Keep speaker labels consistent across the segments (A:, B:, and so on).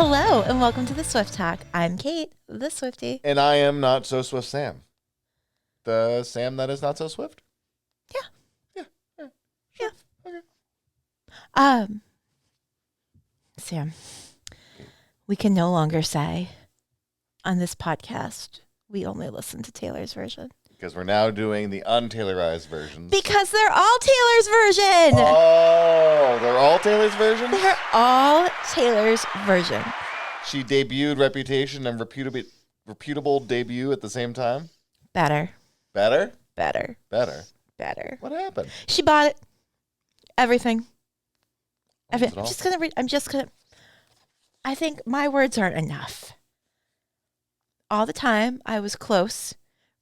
A: Hello, and welcome to the Swift Talk. I'm Kate, the Swiftie.
B: And I am not so swift Sam. The Sam that is not so swift?
A: Yeah.
B: Yeah.
A: Yeah.
B: Okay.
A: Sam, we can no longer say on this podcast we only listen to Taylor's version.
B: Because we're now doing the untailorized versions.
A: Because they're all Taylor's version.
B: Oh, they're all Taylor's versions?
A: They're all Taylor's version.
B: She debuted Reputation and reputable debut at the same time?
A: Better.
B: Better?
A: Better.
B: Better.
A: Better.
B: What happened?
A: She bought it. Everything.
B: What was it all?
A: I'm just gonna I think my words aren't enough. All the time I was close,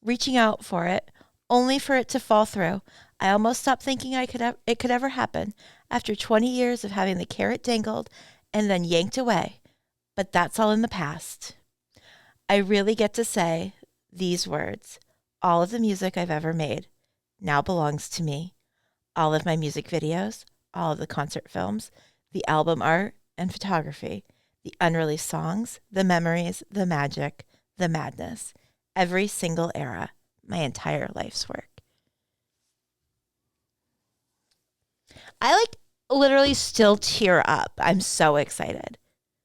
A: reaching out for it, only for it to fall through. I almost stopped thinking it could ever happen after 20 years of having the carrot dangled and then yanked away. But that's all in the past. I really get to say these words. All of the music I've ever made now belongs to me. All of my music videos, all of the concert films, the album art and photography, the unreleased songs, the memories, the magic, the madness, every single era, my entire life's work. I literally still tear up. I'm so excited.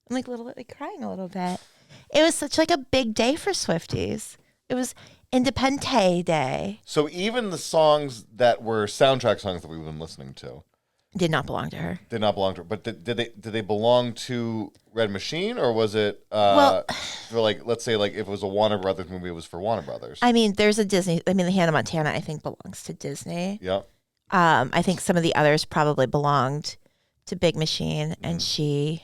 A: I'm crying a little bit. It was such a big day for Swifties. It was Independence Day.
B: So even the songs that were soundtrack songs that we've been listening to
A: did not belong to her.
B: Did not belong to her. But did they belong to Red Machine, or was it for let's say if it was a Warner Brothers movie, it was for Warner Brothers?
A: I mean, there's a Disney. I mean, the Hannah Montana I think belongs to Disney.
B: Yeah.
A: I think some of the others probably belonged to Big Machine, and she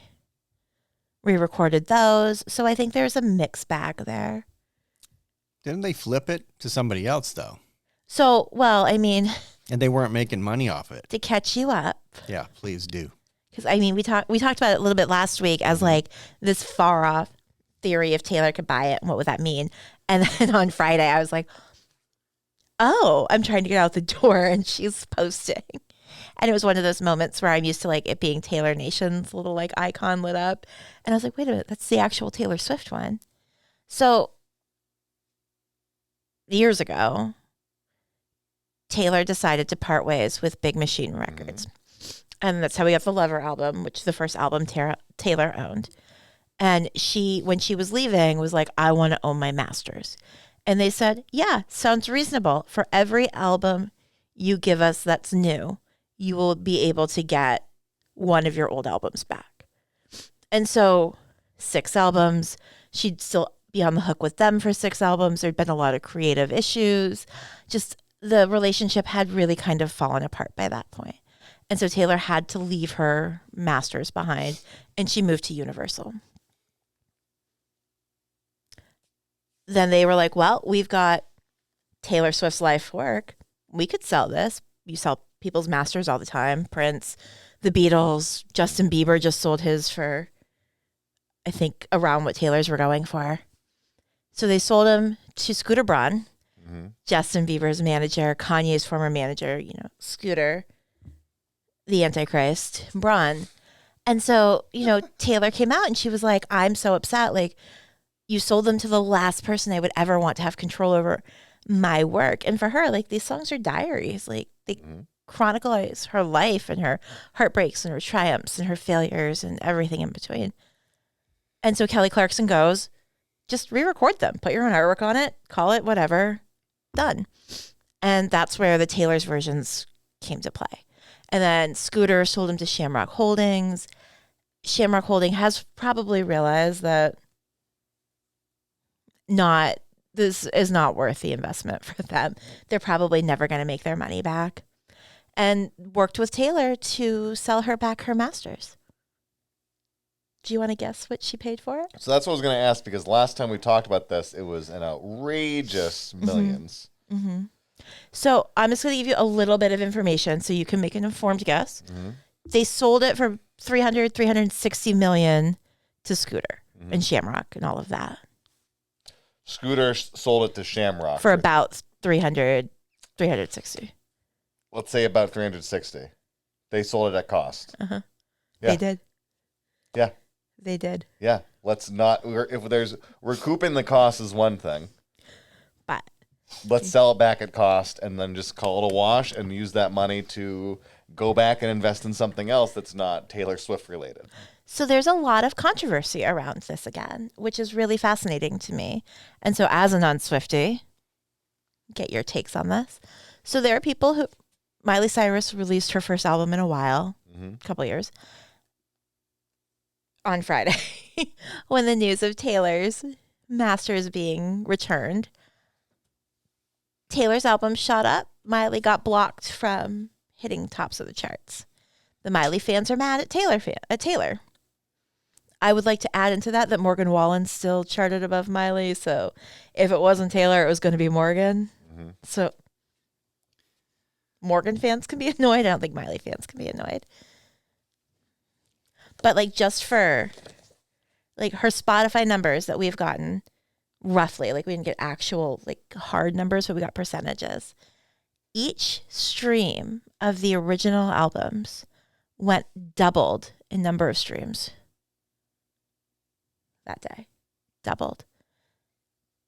A: re-recorded those. So I think there's a mixed bag there.
C: Didn't they flip it to somebody else, though?
A: So, well, I mean...
C: And they weren't making money off it.
A: To catch you up.
C: Yeah, please do.
A: Because, I mean, we talked about it a little bit last week as, this far-off theory if Taylor could buy it, and what would that mean? And then on Friday, I was like, oh, I'm trying to get out the door, and she's posting. And it was one of those moments where I'm used to, it being Taylor Nation's little, icon lit up. And I was like, wait a minute, that's the actual Taylor Swift one. So... years ago, Taylor decided to part ways with Big Machine Records. And that's how we got the Lover album, which is the first album Taylor owned. And when she was leaving, was like, I want to own my masters. And they said, yeah, sounds reasonable. For every album you give us that's new, you will be able to get one of your old albums back. And so 6 albums, she'd still be on the hook with them for 6 albums. There'd been a lot of creative issues. Just the relationship had really kind of fallen apart by that point. And so Taylor had to leave her masters behind, and she moved to Universal. Then they were like, well, we've got Taylor Swift's life work. We could sell this. You sell people's masters all the time. Prince, the Beatles, Justin Bieber just sold his for, I think, around what Taylor's were going for. So they sold him to Scooter Braun, Justin Bieber's manager, Kanye's former manager, Scooter, the Antichrist, Braun. And so, Taylor came out and she was like, I'm so upset. You sold them to the last person I would ever want to have control over my work. And for her, these songs are diaries. They chronicleize her life and her heartbreaks and her triumphs and her failures and everything in between. And so Kelly Clarkson goes, just re-record them. Put your own artwork on it. Call it whatever. Done. And that's where the Taylor's versions came to play. And then Scooter sold them to Shamrock Holdings. Shamrock Holding has probably realized that this is not worth the investment for them. They're probably never going to make their money back. And worked with Taylor to sell her back her masters. Do you want to guess what she paid for it?
B: So that's what I was going to ask, because last time we talked about this, it was an outrageous millions.
A: Mm-hmm. So I'm just going to give you a little bit of information so you can make an informed guess. They sold it for $360 million to Scooter and Shamrock and all of that.
B: Scooter sold it to Shamrock
A: for about 360.
B: Let's say about 360. They sold it at cost.
A: Yeah.
B: They
A: did.
B: Yeah.
A: They did.
B: Yeah, let's not. If there's recouping the cost is one thing.
A: But
B: Let's sell it back at cost and then just call it a wash and use that money to go back and invest in something else that's not Taylor Swift related.
A: so there's a lot of controversy around this again, which is really fascinating to me. And so as a non-Swiftie, get your takes on this. So there are people who Miley Cyrus released her first album in a while, a couple years, on Friday when the news of Taylor's masters being returned. Taylor's album shot up. Miley got blocked from hitting tops of the charts. The Miley fans are mad at Taylor. I would like to add into that Morgan Wallen still charted above Miley. So if it wasn't Taylor, it was going to be Morgan. So Morgan fans can be annoyed. I don't think Miley fans can be annoyed. But like just for like her Spotify numbers that we've gotten, roughly, like we didn't get actual like hard numbers, but we got percentages. Each stream of the original albums doubled in number of streams that day. Doubled.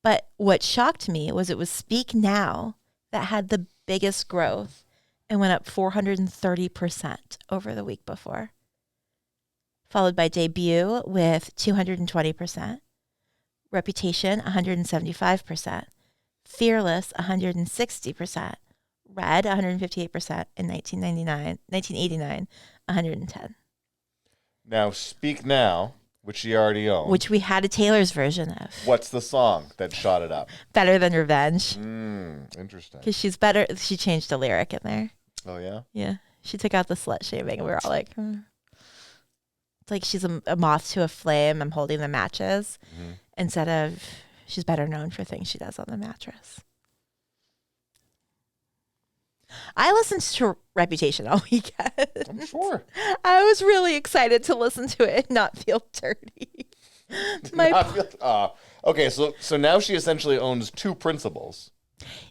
A: But what shocked me was it was Speak Now that had the biggest growth and went up 430% over the week before. Followed by Debut with 220%. Reputation, 175%. Fearless, 160%. Red, 158%. In 1989, 110.
B: Now, Speak Now, which she already owned.
A: Which we had a Taylor's version of.
B: What's the song that shot it up?
A: Better Than Revenge.
B: Interesting.
A: Because she's better. She changed the lyric in there.
B: Oh, yeah?
A: Yeah. She took out the slut shaming. We were all like, It's like she's a moth to a flame. I'm holding the matches. Instead of, she's better known for things she does on the mattress. I listened to Reputation all weekend.
B: I'm sure.
A: I was really excited to listen to it and not feel dirty.
B: Okay, so now she essentially owns two principals.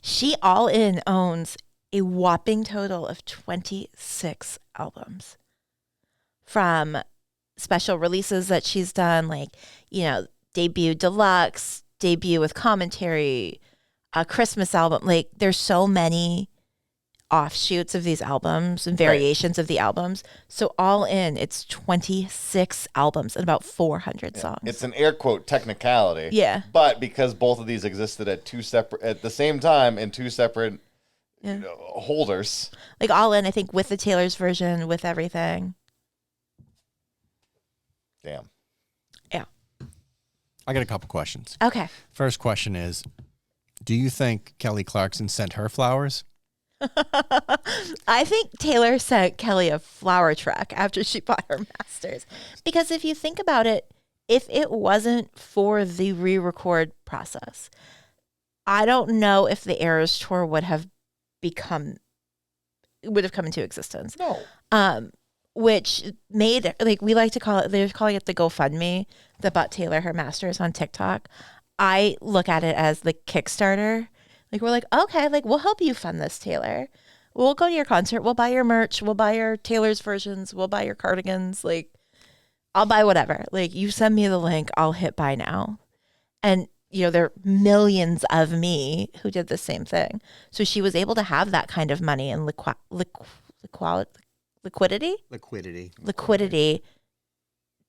A: She all in owns a whopping total of 26 albums. From special releases that she's done, like, Debut Deluxe, Debut with Commentary, a Christmas album. Like, there's so many offshoots of these albums and variations of the albums. So all in, it's 26 albums and about 400 songs.
B: It's an air quote technicality.
A: Yeah.
B: But because both of these existed at the same time in two separate holders.
A: Like all in, I think with the Taylor's version, with everything.
B: Damn.
A: Yeah.
C: I got a couple questions.
A: Okay.
C: First question is, do you think Kelly Clarkson sent her flowers?
A: I think Taylor sent Kelly a flower truck after she bought her masters. Because if you think about it, if it wasn't for the re-record process, I don't know if the Eras Tour would have come into existence.
B: No.
A: Which made, like, we like to call it, they're calling it the GoFundMe that bought Taylor her masters on TikTok. I look at it as the Kickstarter. Like, we're like, okay, like, we'll help you fund this, Taylor. We'll go to your concert. We'll buy your merch. We'll buy your Taylor's versions. We'll buy your cardigans. Like, I'll buy whatever. Like, you send me the link. I'll hit buy now. And, there are millions of me who did the same thing. So she was able to have that kind of money and liquidity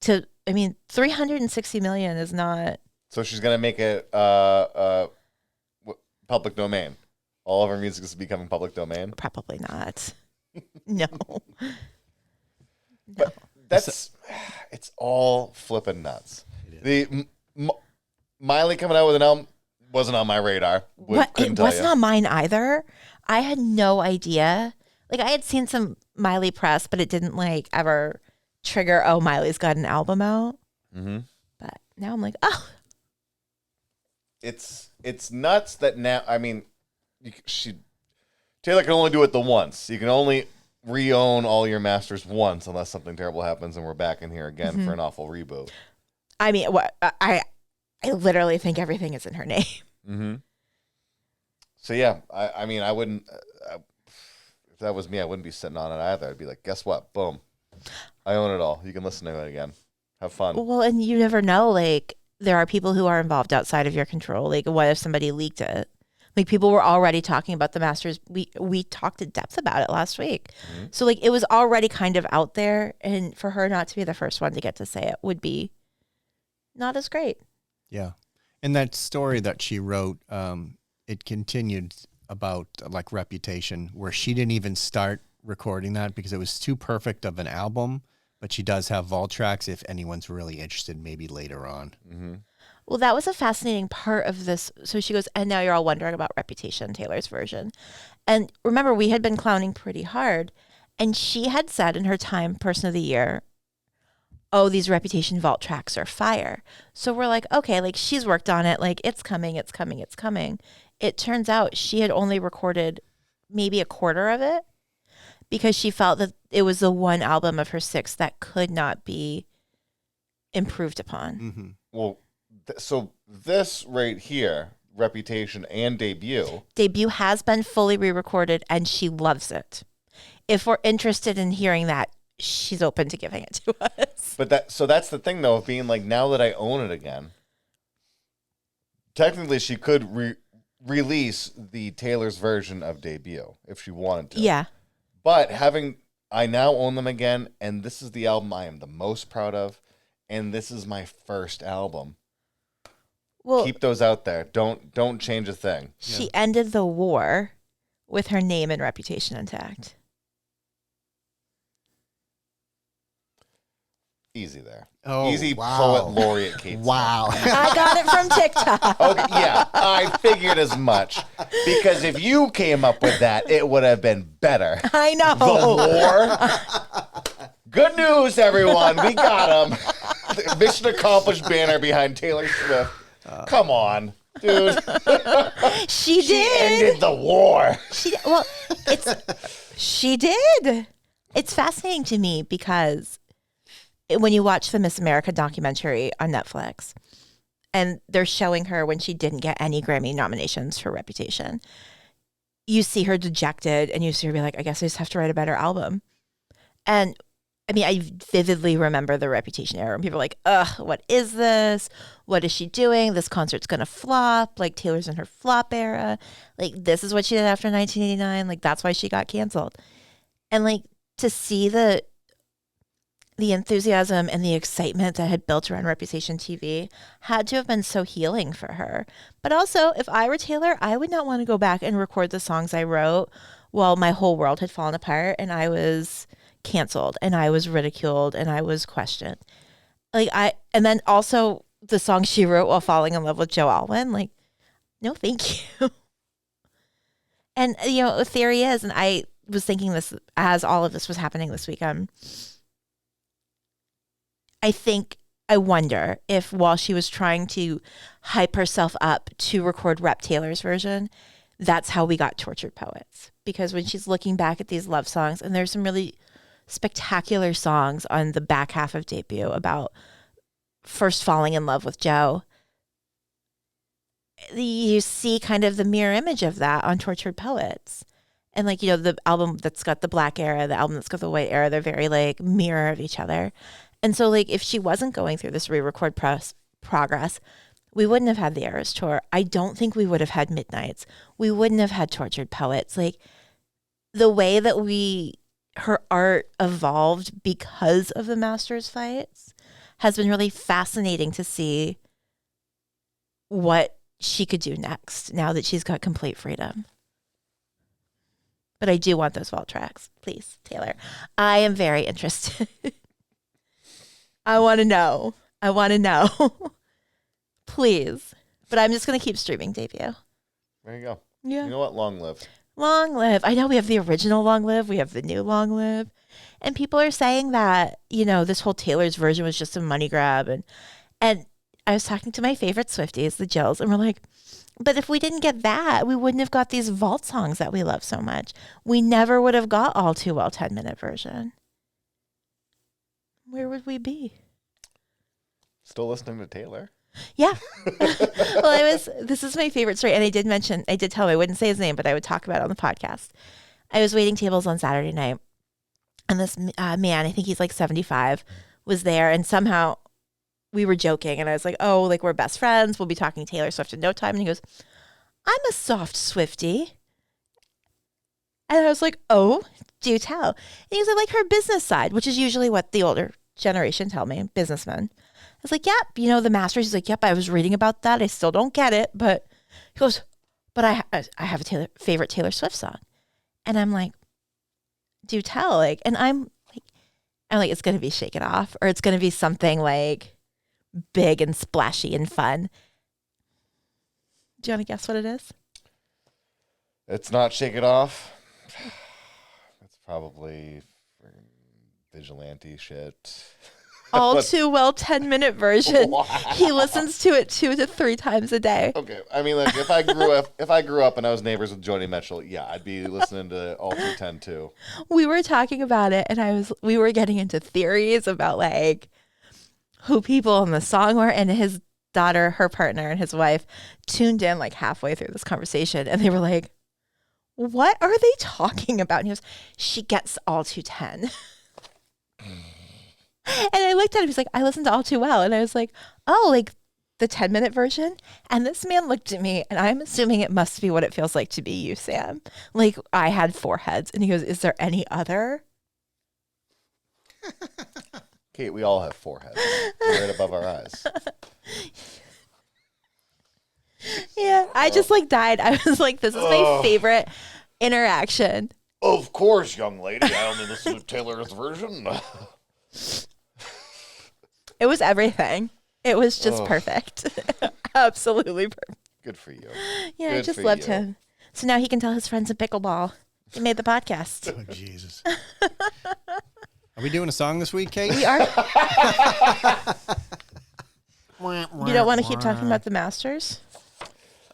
A: to, 360 million is not.
B: So she's going to make it public domain. All of her music is becoming public domain.
A: Probably not. No.
B: But it's all flipping nuts. Miley coming out with an album wasn't on my radar.
A: It wasn't on mine either. I had no idea. Like, I had seen some Miley press, but it didn't ever trigger, oh, Miley's got an album out.
B: Mm-hmm.
A: But now I'm like, oh.
B: It's nuts that now, Taylor can only do it the once. You can only re-own all your masters once unless something terrible happens and we're back in here again for an awful reboot.
A: I literally think everything is in her name.
B: Mm-hmm. So yeah, I wouldn't, if that was me, I wouldn't be sitting on it either. I'd be like, guess what? Boom. I own it all. You can listen to it again. have fun.
A: Well, and you never know. Like, there are people who are involved outside of your control. Like, what if somebody leaked it? Like, people were already talking about the Masters. We talked in depth about it last week.
B: Mm-hmm.
A: So, like, it was already kind of out there. And for her not to be the first one to get to say it would be not as great.
C: Yeah. And that story that she wrote, it continued about like Reputation, where she didn't even start recording that because it was too perfect of an album. But she does have vault tracks if anyone's really interested, maybe later on.
B: Mm-hmm.
A: Well, that was a fascinating part of this. So she goes, and now you're all wondering about Reputation, Taylor's version. And remember, we had been clowning pretty hard. And she had said in her Time Person of the Year, oh, these Reputation vault tracks are fire. So we're like, okay, like she's worked on it. Like it's coming, it's coming, it's coming. It turns out she had only recorded maybe a quarter of it because she felt that it was the one album of her 6 that could not be improved upon.
C: Mm-hmm.
B: Well, so this right here, Reputation and Debut.
A: Debut has been fully re-recorded and she loves it. If we're interested in hearing that, she's open to giving it to us.
B: But that's the thing though, of being like, now that I own it again, technically she could release the Taylor's version of Debut if she wanted to.
A: Yeah.
B: But I now own them again, and this is the album I am the most proud of, and this is my first album.
A: Well,
B: Keep those out there. Don't change a thing.
A: she ended the war with her name and reputation intact.
B: Easy there.
C: Oh,
B: Easy
C: wow.
B: poet laureate Kate.
C: Wow.
A: I got it from TikTok.
B: Okay, yeah, I figured as much. Because if you came up with that, it would have been better.
A: I know.
B: The war. Good news, everyone. We got him. The mission accomplished banner behind Taylor Swift. Come on, dude.
A: She
B: She
A: did.
B: ended the war.
A: She did. It's fascinating to me because when you watch the Miss America documentary on Netflix and they're showing her when she didn't get any Grammy nominations for Reputation, you see her dejected and you see her be like, I guess I just have to write a better album. And I mean, I vividly remember the Reputation era and people are like, ugh, what is this? What is she doing? This concert's going to flop. Like Taylor's in her flop era. Like this is what she did after 1989. Like that's why she got canceled. And like to see the enthusiasm and the excitement that had built around Reputation TV had to have been so healing for her. But also, if I were Taylor, I would not want to go back and record the songs I wrote while my whole world had fallen apart and I was canceled and I was ridiculed and I was questioned. And then also the songs she wrote while falling in love with Joe Alwyn, like, no, thank you. And, the theory is, and I was thinking this as all of this was happening this weekend, I wonder if while she was trying to hype herself up to record Rep Taylor's version, that's how we got Tortured Poets. Because when she's looking back at these love songs, and there's some really spectacular songs on the back half of Debut about first falling in love with Joe, you see kind of the mirror image of that on Tortured Poets. And the album that's got the black era, the album that's got the white era, they're very mirror of each other. And so, if she wasn't going through this re-record progress, we wouldn't have had the Eras Tour. I don't think we would have had Midnights. We wouldn't have had Tortured Poets. The way that her art evolved because of the Masters fights has been really fascinating to see what she could do next now that she's got complete freedom. But I do want those vault tracks. Please, Taylor. I am very interested. I want to know. Please. But I'm just going to keep streaming Debut.
B: There you go.
A: Yeah.
B: You know what? Long live.
A: Long live. I know we have the original Long Live. We have the new Long Live. And people are saying that, this whole Taylor's version was just a money grab. And I was talking to my favorite Swifties, the Jills, and we're like, but if we didn't get that, we wouldn't have got these vault songs that we love so much. We never would have got All Too Well 10-minute version. Where would we be?
B: Still listening to Taylor?
A: Yeah. Well, this is my favorite story. And I did tell him I wouldn't say his name, but I would talk about it on the podcast. I was waiting tables on Saturday night. And this man, I think he's 75, was there. And somehow we were joking, and I was like, oh, like we're best friends. We'll be talking Taylor Swift in no time. And he goes, I'm a soft Swiftie. And I was like, oh, do tell. And he was like her business side, which is usually what the older generation tell me, businessmen. I was like, yep, you know, the Masters. He's like, yep, I was reading about that. I still don't get it. But he goes, but I have a favorite Taylor Swift song. And I'm like, do tell. Like, and I'm like, it's going to be Shake It Off, or it's going to be something like big and splashy and fun. Do you want to guess what it is?
B: It's not Shake It Off. It's probably vigilante shit.
A: All too well 10-minute version.
B: Wow.
A: He listens to it 2 to 3 times a day.
B: Okay, I mean, like if I grew up and I was neighbors with Joni Mitchell, yeah, I'd be listening to All Too 10 too.
A: We were talking about it, and we were getting into theories about like who people in the song were, and his daughter, her partner, and his wife tuned in like halfway through this conversation, and they were like, what are they talking about? And he goes, she gets All Too 10. And I looked at him, he's like, I listened to All Too Well. And I was like, oh, like the 10-minute version? And this man looked at me, and I'm assuming it must be what it feels like to be you, Sam. Like I had 4 heads. And he goes, is there any other?
B: Kate, we all have 4 heads right above our eyes.
A: Yeah, I just like died. I was like, this is my favorite interaction.
B: Of course, young lady. I only listen to Taylor's version.
A: It was everything. It was just perfect. Absolutely perfect.
B: Good for you.
A: Yeah,
B: Good
A: I just
B: for
A: loved
B: you.
A: him. So now he can tell his friends in pickleball. He made the podcast.
C: Oh, Jesus. Are we doing a song this week, Kate?
A: We are. You don't want to keep talking about the Masters?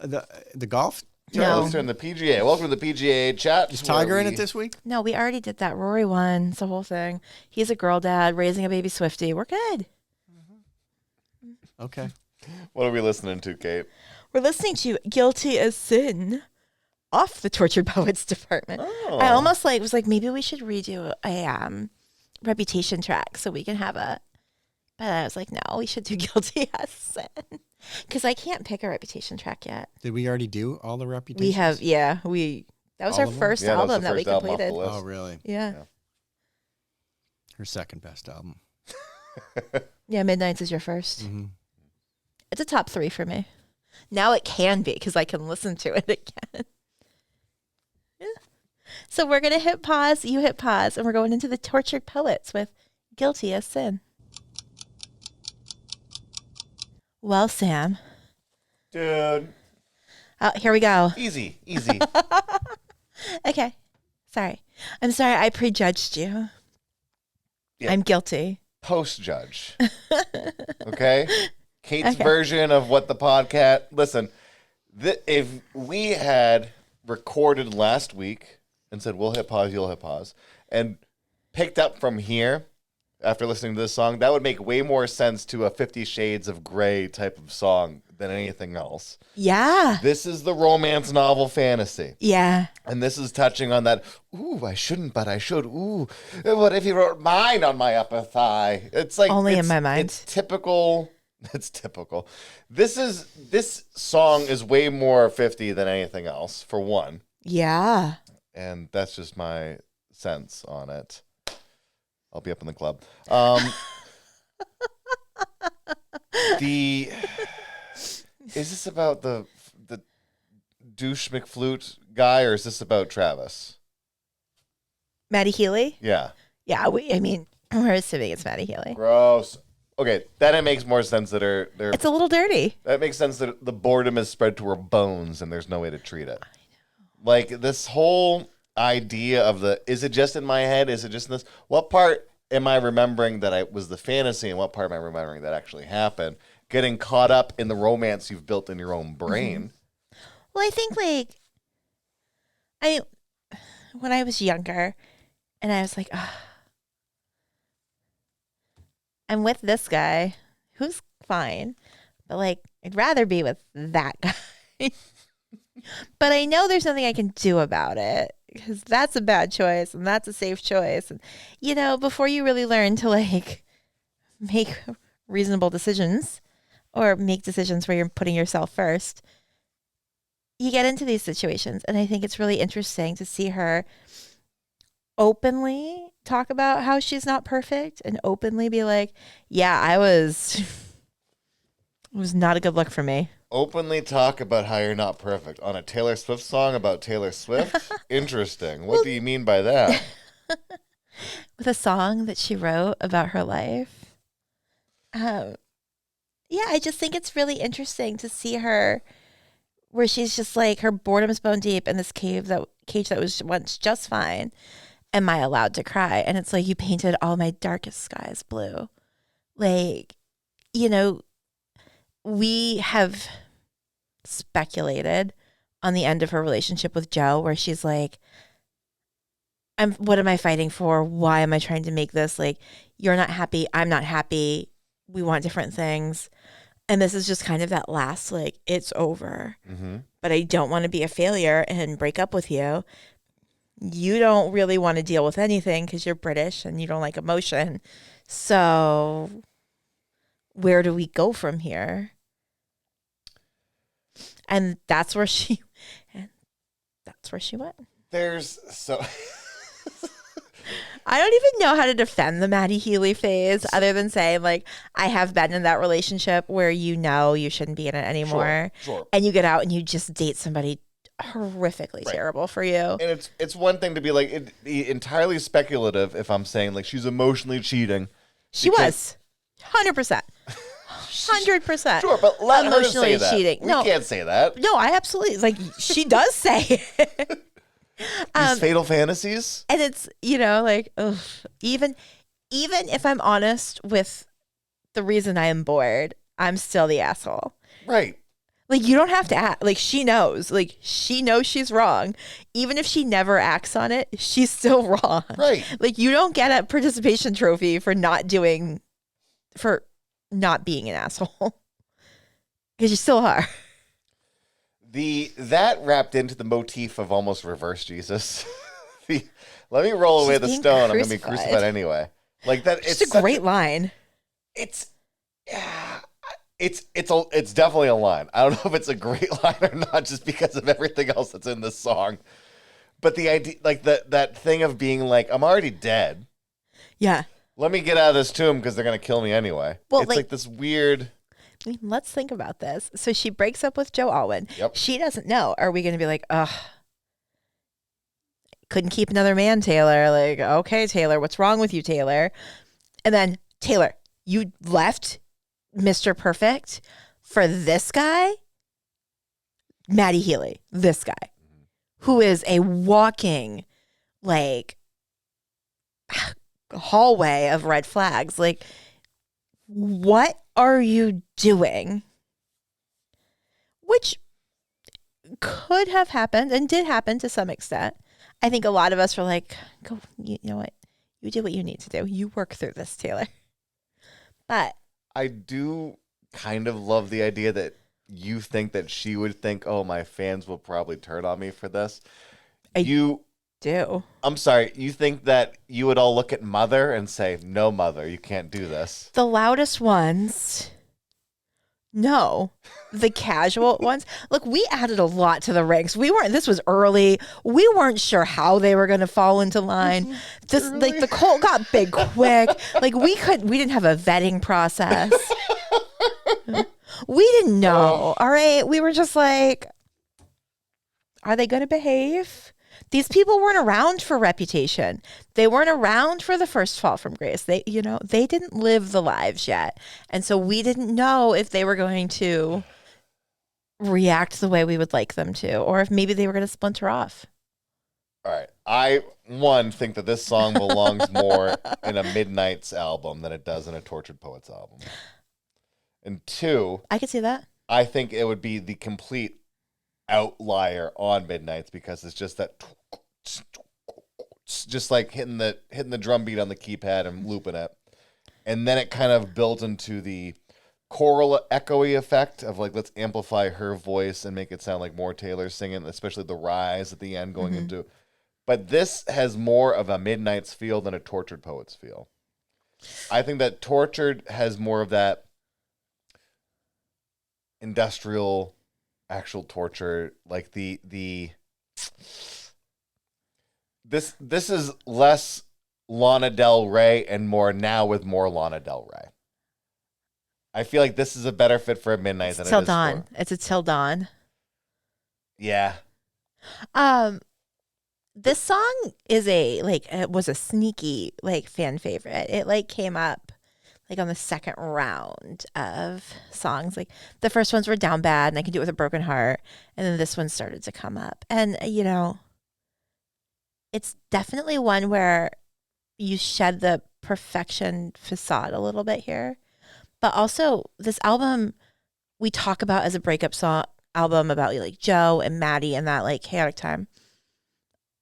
C: The golf?
A: No.
B: Let's turn the PGA. Welcome to the PGA chat.
C: Is Tiger in it this week?
A: No, we already did that. Rory won. It's the whole thing. He's a girl dad raising a baby Swiftie. We're good.
C: Okay.
B: What are we listening to, Kate?
A: We're listening to Guilty as Sin off the Tortured Poets department.
B: Oh.
A: I almost was like, maybe we should redo a Reputation track so we can have a, but I was like, no, we should do Guilty as Sin. Because I can't pick a Reputation track yet.
C: Did we already do all the reputations?
A: We have, yeah. That was
C: All
A: our
C: of them?
A: first
B: Yeah, that was
A: album
B: the
A: that we
B: first album off the
A: completed.
B: list.
C: Oh, really?
A: Yeah.
C: Her second best album.
A: Yeah, Midnights is your first.
C: Mm-hmm.
A: It's a top 3 for me. Now it can be because I can listen to it again. Yeah. So we're going to hit pause. You hit pause. And we're going into the Tortured Poets with Guilty as Sin. Well, Sam.
B: Dude.
A: Here we go.
B: Easy.
A: Okay. Sorry. I'm sorry I prejudged you.
B: Yeah.
A: I'm guilty.
B: Post-judge. Okay? Kate's
A: Okay.
B: version of what the podcast... Listen, if we had recorded last week and said, we'll hit pause, you'll hit pause, and picked up from here after listening to this song, that would make way more sense to a 50 Shades of Grey type of song than anything else.
A: Yeah.
B: This is the romance novel fantasy.
A: Yeah.
B: And this is touching on that, ooh, I shouldn't, but I should. Ooh, what if you wrote mine on my upper thigh? It's like
A: Only in
B: it's-
A: my mind.
B: It's typical. It's typical. This song is way more 50 than anything else, for one.
A: Yeah.
B: And that's just my sense on it. I'll be up in the club. Is this about the douche McFlute guy, or is this about Travis?
A: Maddie Healy?
B: Yeah.
A: Yeah, we're assuming it's Maddie Healy.
B: Gross. Okay, then it makes more sense that
A: It's a little dirty.
B: that makes sense that the boredom is spread to her bones and there's no way to treat it. I know. Like this whole idea of is it just in my head? Is it just in this? What part am I remembering that I was the fantasy, and what part am I remembering that actually happened? Getting caught up in the romance you've built in your own brain.
A: Well, I think when I was younger, and I was like, I'm with this guy who's fine, but like, I'd rather be with that guy. But I know there's nothing I can do about it because that's a bad choice and that's a safe choice. And, before you really learn to like make reasonable decisions or make decisions where you're putting yourself first, you get into these situations. And I think it's really interesting to see her openly talk about how she's not perfect and openly be like, yeah, it was not a good look for me.
B: Openly talk about how you're not perfect on a Taylor Swift song about Taylor Swift? Interesting. What do you mean by that?
A: With a song that she wrote about her life. Yeah, I just think it's really interesting to see her where she's just like, her boredom's bone deep in this cage that was once just fine. Am I allowed to cry? And it's like, you painted all my darkest skies blue. Like, you know, we have speculated on the end of her relationship with Joe where she's like, what am I fighting for? Why am I trying to make this? Like, you're not happy. I'm not happy. We want different things. And this is just kind of that last, like, it's over.
B: Mm-hmm.
A: But I don't want to be a failure and break up with you. You don't really want to deal with anything because you're British and you don't like emotion. So where do we go from here? And that's where she went.
B: There's so...
A: I don't even know how to defend the Maddie Healy phase other than saying, like, I have been in that relationship where you shouldn't be in it anymore.
B: Sure.
A: And you get out and you just date somebody horrifically terrible for you.
B: And it's one thing to be like entirely speculative if I'm saying like she's emotionally cheating.
A: She was 100%. 100%.
B: Sure, but let her
A: emotionally
B: say that.
A: cheating.
B: We can't say that.
A: No, I absolutely, like, she does say it.
B: These fatal fantasies.
A: And it's, like, ugh, even if I'm honest with the reason I am bored, I'm still the asshole.
B: Right.
A: Like, you don't have to act. Like, she knows. Like, she knows she's wrong. Even if she never acts on it, she's still wrong.
B: Right.
A: Like, you don't get a participation trophy for not being an asshole. Because you still are.
B: That wrapped into the motif of almost reverse Jesus. Let me roll away the stone. I'm going to be crucified anyway. Like that.
A: It's a great line.
B: It's definitely a line. I don't know if it's a great line or not, just because of everything else that's in this song. But the idea, like that thing of being like, I'm already dead.
A: Yeah.
B: Let me get out of this tomb because they're going to kill me anyway. Well, it's like this weird.
A: Let's think about this. So she breaks up with Joe Alwyn.
B: Yep.
A: She doesn't know. Are we going to be like, ugh, couldn't keep another man, Taylor? Like, okay, Taylor, what's wrong with you, Taylor? And then, Taylor, you left Mr. Perfect for this guy? Maddie Healy, this guy, who is a walking, like, hallway of red flags. Like, what are you doing? Which could have happened and did happen to some extent. I think a lot of us were like, go, you know what? You do what you need to do. You work through this, Taylor. But
B: I do kind of love the idea that you think that she would think, oh, my fans will probably turn on me for this.
A: do.
B: I'm sorry. You think that you would all look at Mother and say, no, Mother, you can't do this.
A: The loudest ones, no. The casual ones. Look, we added a lot to the ranks. This was early. We weren't sure how they were going to fall into line. Like, the cult got big quick. Like, we didn't have a vetting process. We didn't know. All right. We were just like, are they going to behave? These people weren't around for Reputation. They weren't around for the first Fall from Grace. They didn't live the lives yet. And so we didn't know if they were going to react the way we would like them to, or if maybe they were going to splinter off.
B: All right. I, think that this song belongs more in a Midnight's album than it does in a Tortured Poets album. And two,
A: I could see that.
B: I think it would be the complete outlier on Midnight's because it's just that, just like hitting the drum beat on the keypad and looping it, and then it kind of builds into the choral echoey effect of like, let's amplify her voice and make it sound like more Taylor singing, especially the rise at the end going into. But this has more of a Midnight's feel than a Tortured Poets feel. I think that Tortured has more of that industrial, actual torture. Like this is less Lana Del Rey and more now with more Lana Del Rey. I feel like this is a better fit for a midnight than
A: Till
B: it is
A: dawn.
B: for.
A: It's a Till Dawn.
B: Yeah.
A: This song it was a sneaky fan favorite. It came up on the second round of songs. Like the first ones were Down Bad and I Can Do It With a Broken Heart, and then this one started to come up. And it's definitely one where you shed the perfection facade a little bit here. But also this album we talk about as a breakup song album about Joe and Maddie and that chaotic time.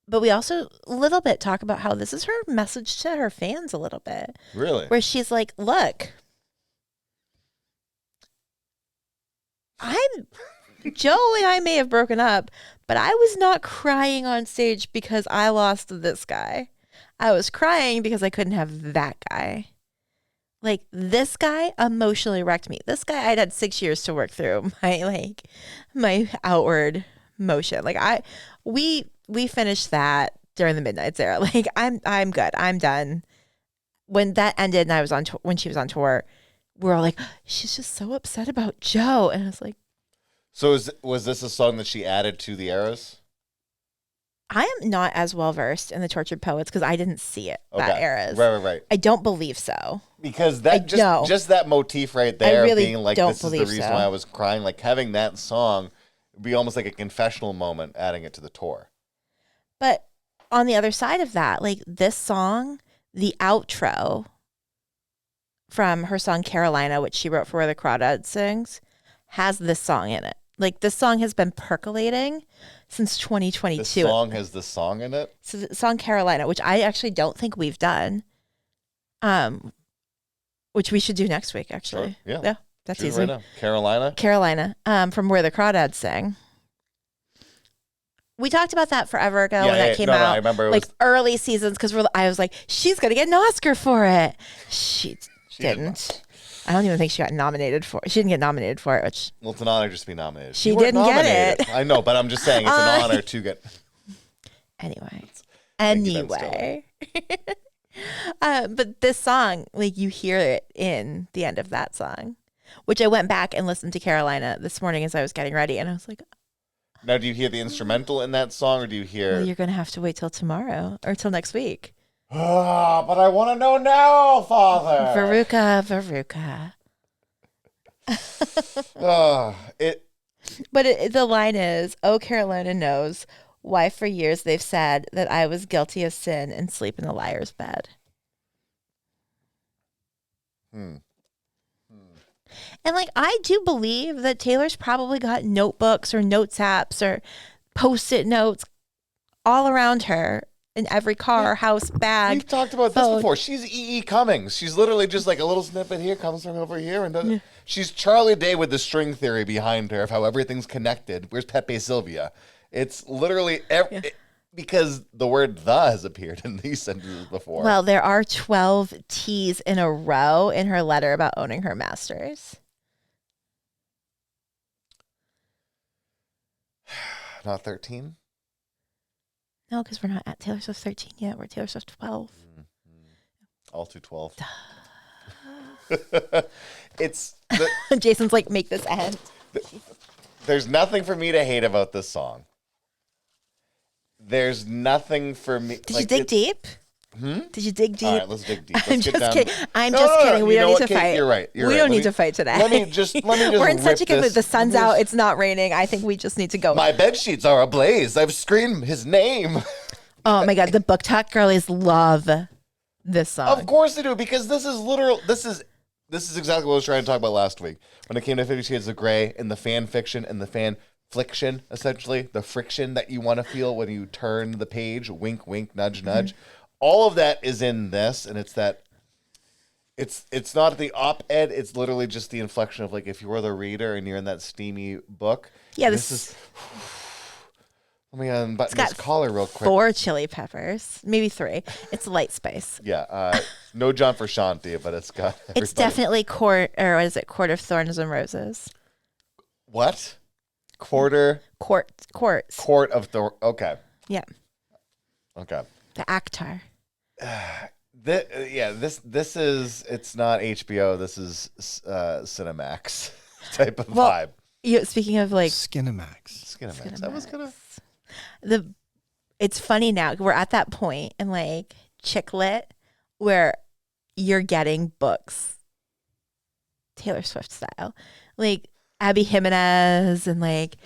A: But we also a little bit talk about how this is her message to her fans a little bit.
B: Really?
A: Where she's like, look, Joe and I may have broken up, but I was not crying on stage because I lost this guy. I was crying because I couldn't have that guy. This guy emotionally wrecked me. This guy, I'd had 6 years to work through my outward motion. We finished that during the Midnights era. I'm good. I'm done. When that ended and I was on when she was on tour, we were all like, she's just so upset about Joe. And I was like,
B: so was this a song that she added to the Eras?
A: I am not as well versed in the Tortured Poets because I didn't see it that Eras.
B: Right.
A: I don't believe so.
B: Because that just that motif right there,
A: really
B: being like,
A: don't
B: this is the
A: believe
B: reason
A: so.
B: why I was crying. Like having that song would be almost like a confessional moment, adding it to the tour.
A: But on the other side of that, this song, the outro from her song Carolina, which she wrote for Where the Crawdad Sings, has this song in it. This song has been percolating since 2022.
B: This song has the song in it?
A: So the song Carolina, which I actually don't think we've done, which we should do next week, actually.
B: Sure. Yeah.
A: That's
B: Shoot
A: easy.
B: Right now. Carolina,
A: from Where the Crawdads Sing. We talked about that forever ago when that came out.
B: I remember it was
A: early seasons because I was like, she's gonna get an Oscar for it. She didn't. I don't even think she got nominated for it. She didn't get nominated for it, which
B: well, it's an honor just to be nominated.
A: She
B: You weren't
A: didn't get
B: nominated.
A: it.
B: I know, but I'm just saying it's an honor to get.
A: Anyway. But this song, you hear it in the end of that song, which I went back and listened to Carolina this morning as I was getting ready, and I was like,
B: now, do you hear the instrumental in that song, or do you hear?
A: well, you're gonna have to wait till tomorrow or till next week.
B: Ah, but I want to know now, Father.
A: Veruca. But the line is, "Oh, Carolina knows why for years they've said that I was guilty of sin and sleep in the liar's bed." And I do believe that Taylor's probably got notebooks or notes apps or post-it notes all around her in every car, house, bag.
B: We've talked about this before. She's E.E. Cummings. She's literally just like a little snippet here comes from over here, and she's Charlie Day with the string theory behind her of how everything's connected. Where's Pepe Sylvia? It's literally because the word "the" has appeared in these sentences before.
A: Well, there are 12 T's in a row in her letter about owning her masters.
B: Not 13?
A: No, because we're not at Taylor Swift 13 yet. We're at Taylor Swift 12.
B: All too 12.
A: Jason's like, make this end.
B: There's nothing for me to hate about this song. There's nothing for me.
A: Did you dig deep? Did you dig deep?
B: All right, let's dig deep.
A: I'm just kidding. I'm just kidding. We don't need to fight.
B: You're right.
A: We don't need to fight today.
B: Let me just
A: We're in such a good mood.
B: this.
A: The sun's out. It's not raining. I think we just need to go.
B: My bed sheets are ablaze. I've screamed his name.
A: Oh my God. The Book Talk girlies love this song.
B: Of course they do, because this is literal. This is exactly what I was trying to talk about last week when it came to 50 Shades of Grey and the fan fiction and the fan fliction, essentially the friction that you want to feel when you turn the page. Wink, wink, nudge, nudge. All of that is in this, and it's not the op-ed. It's literally just the inflection of if you were the reader and you're in that steamy book.
A: Yeah,
B: this is. Let me unbutton
A: got
B: this collar real quick.
A: 4 chili peppers, maybe 3. It's light spice.
B: Yeah, no John Frusciante, but it's got everybody.
A: It's definitely quart of thorns and roses.
B: What? Quarts. Quart of okay.
A: Yeah.
B: Okay.
A: The Actar.
B: This is, it's not HBO. This is Cinemax type of vibe.
A: Speaking of like
C: Skinamax.
B: That was gonna.
A: It's funny now. We're at that point in like chick lit where you're getting books Taylor Swift style, like Abby Jimenez, and like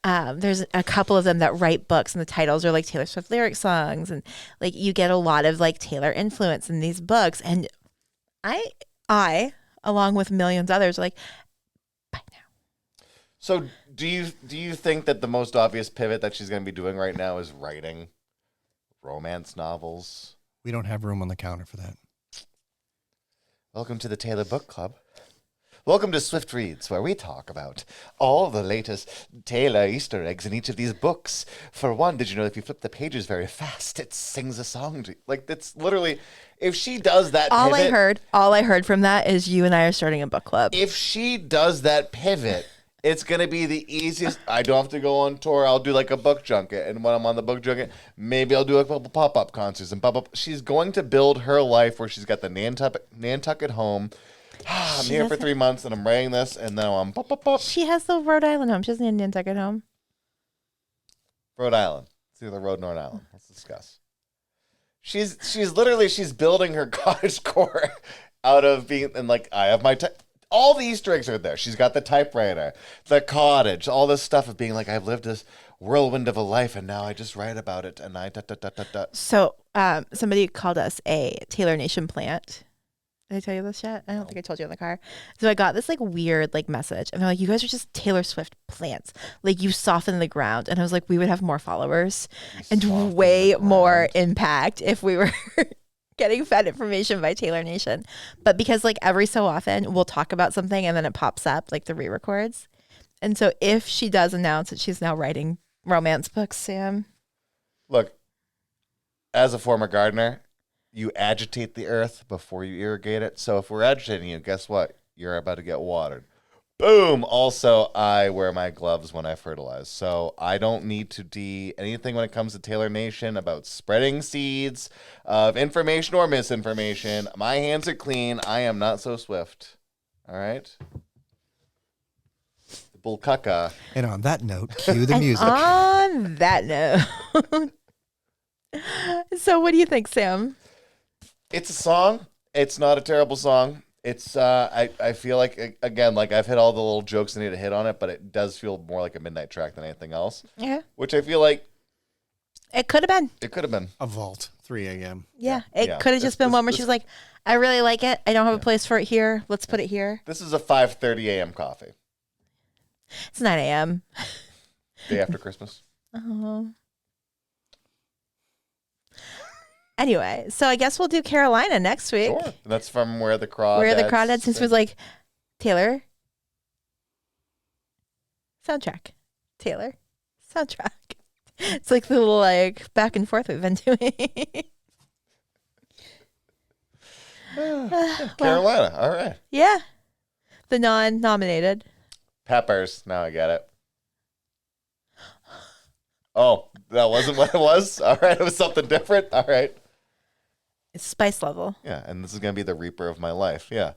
A: there's a couple of them that write books and the titles are like Taylor Swift lyric songs, and like you get a lot of like Taylor influence in these books. And I along with millions others are like, buy now.
B: So do you think that the most obvious pivot that she's going to be doing right now is writing romance novels?
C: We don't have room on the counter for that.
B: Welcome to the Taylor Book Club. Welcome to Swift Reads, where we talk about all the latest Taylor Easter eggs in each of these books. For one, did you know if you flip the pages very fast, it sings a song to you? Like, that's literally, if she does that
A: All
B: pivot,
A: I heard from that is you and I are starting a book club.
B: if she does that pivot, it's going to be the easiest. I don't have to go on tour. I'll do like a book junket. And when I'm on the book junket, maybe I'll do a couple pop-up concerts and pop-up. She's going to build her life where she's got the Nantucket home. I'm here for 3 months and I'm writing this, and then I'm pop, pop, pop.
A: She has the Rhode Island home. She doesn't need a Nantucket home.
B: Rhode Island. It's either Rhode North Island. Let's discuss. She's building her cottage core out of being, and like, I have my all the Easter eggs are there. She's got the typewriter, the cottage, all this stuff of being like, I've lived this whirlwind of a life and now I just write about it and I
A: So somebody called us a Taylor Nation plant. Did I tell you this yet? I don't think I told you in the car. So I got this like weird like message, and they're like, "You guys are just Taylor Swift plants. Like you soften the ground." And I was like, "We would have more followers and way more impact if we were getting fed information by Taylor Nation." But because like every so often we'll talk about something and then it pops up like the re-records, and so if she does announce that she's now writing romance books, Sam,
B: look, as a former gardener, you agitate the earth before you irrigate it. So if we're agitating you, guess what? You're about to get watered. Boom. Also, I wear my gloves when I fertilize. So I don't need to do anything when it comes to Taylor Nation about spreading seeds of information or misinformation. My hands are clean. I am not so swift. All right? The bull caca.
C: And on that note, cue the
A: and
C: music.
A: on that note. So what do you think, Sam?
B: It's a song. It's not a terrible song. It's I feel like, again, like I've hit all the little jokes I need to hit on it, but it does feel more like a midnight track than anything else.
A: Yeah.
B: Which I feel like
A: It could have been.
B: it could have been.
C: A vault, 3 a.m.
A: Yeah. It
B: Yeah.
A: could have just been one where she's like, I really like it. I don't have a place for it here. Let's put it here.
B: This is a 5:30 a.m. coffee.
A: It's 9 a.m.
B: Day after Christmas.
A: Oh. Anyway, so I guess we'll do Carolina next week.
B: Sure. And that's from Where the Crawdads.
A: Where the Crawdads, since it was like, Taylor. Soundtrack. Taylor. Soundtrack. It's like the little like back and forth we've been doing.
B: Carolina. All right.
A: Yeah. The non-nominated.
B: Peppers. Now I get it. Oh, that wasn't what it was? All right. It was something different. All right.
A: It's spice level.
B: Yeah. And this is going to be the Reaper of my life. Yeah.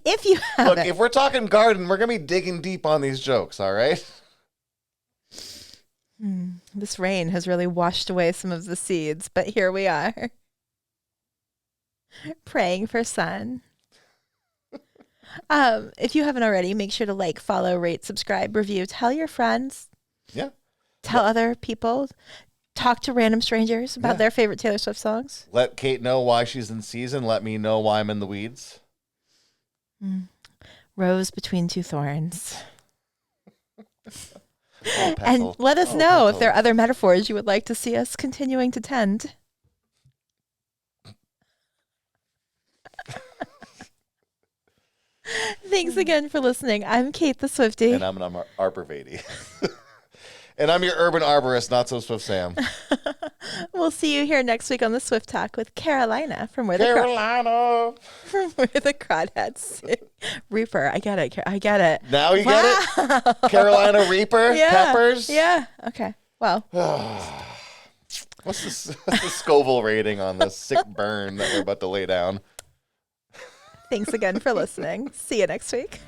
A: If you have
B: Look, if we're talking garden, we're going to be digging deep on these jokes. All right.
A: This rain has really washed away some of the seeds, but here we are. Praying for sun. If you haven't already, make sure to like, follow, rate, subscribe, review, tell your friends.
B: Yeah.
A: Tell other people. Talk to random strangers about their favorite Taylor Swift songs.
B: Let Kate know why she's in season. Let me know why I'm in the weeds.
A: Rose between two thorns.
B: Oh,
A: And let us know if there are other metaphors you would like to see us continuing to tend. Thanks again for listening. I'm Kate the Swiftie.
B: And I'm an Arborvady. And I'm your urban arborist, not so Swift Sam.
A: We'll see you here next week on the Swift Talk with Carolina from where
B: Carolina.
A: the crawdads sing. Reaper. I get it. I get it.
B: Now you get it? Carolina Reaper?
A: Yeah.
B: Peppers?
A: Yeah. Okay. Well.
B: What's the Scoville rating on this sick burn that we're about to lay down?
A: Thanks again for listening. See you next week.